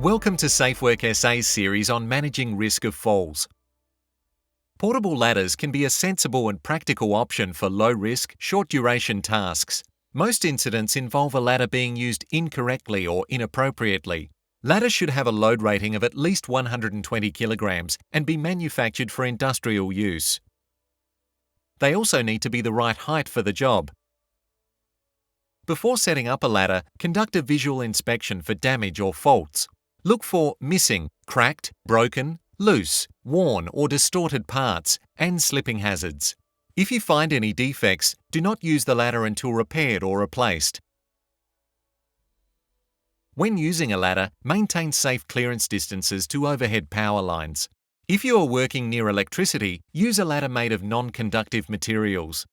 Welcome to SafeWork SA's series on managing risk of falls. Portable ladders can be a sensible and practical option for low-risk, short-duration tasks. Most incidents involve a ladder being used incorrectly or inappropriately. Ladders should have a load rating of at least 120 kilograms and be manufactured for industrial use. They also need to be the right height for the job. Before setting up a ladder, conduct a visual inspection for damage or faults. Look for missing, cracked, broken, loose, worn or distorted parts and slipping hazards. If you find any defects, do not use the ladder until repaired or replaced. When using a ladder, maintain safe clearance distances to overhead power lines. If you are working near electricity, use a ladder made of non-conductive materials.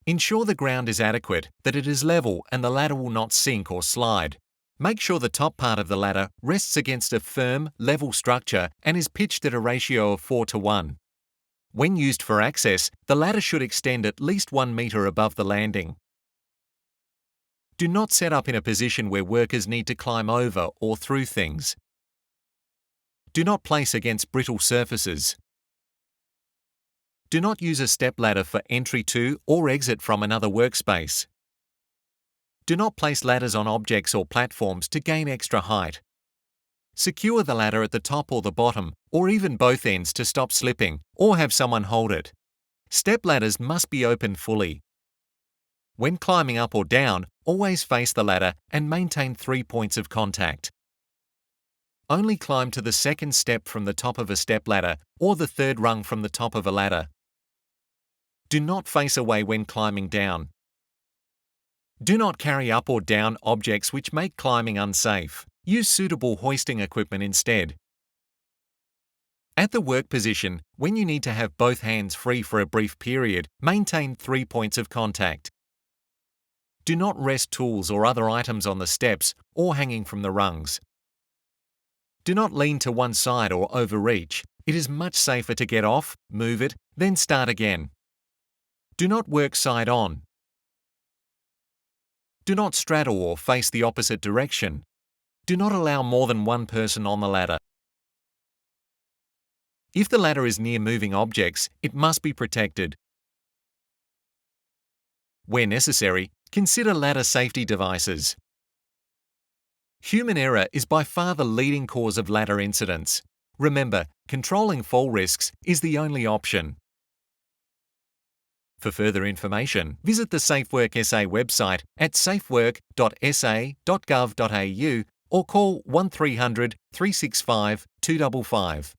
Ensure the ground is adequate, that it is level and the ladder will not sink or slide. Make sure the top part of the ladder rests against a firm, level structure and is pitched at a ratio of 4:1. When used for access, the ladder should extend at least 1 metre above the landing. Do not set up in a position where workers need to climb over or through things. Do not place against brittle surfaces. Do not use a stepladder for entry to or exit from another workspace. Do not place ladders on objects or platforms to gain extra height. Secure the ladder at the top or the bottom, or even both ends to stop slipping, or have someone hold it. Step ladders must be open fully. When climbing up or down, always face the ladder and maintain 3 points of contact. Only climb to the second step from the top of a step ladder or the third rung from the top of a ladder. Do not face away when climbing down. Do not carry up or down objects which make climbing unsafe. Use suitable hoisting equipment instead. At the work position, when you need to have both hands free for a brief period, maintain 3 points of contact. Do not rest tools or other items on the steps or hanging from the rungs. Do not lean to one side or overreach. It is much safer to get off, move it, then start again. Do not work side on. Do not straddle or face the opposite direction. Do not allow more than one person on the ladder. If the ladder is near moving objects, it must be protected. Where necessary, consider ladder safety devices. Human error is by far the leading cause of ladder incidents. Remember, controlling fall risks is the only option. For further information, visit the SafeWork SA website at safework.sa.gov.au or call 1300 365 255.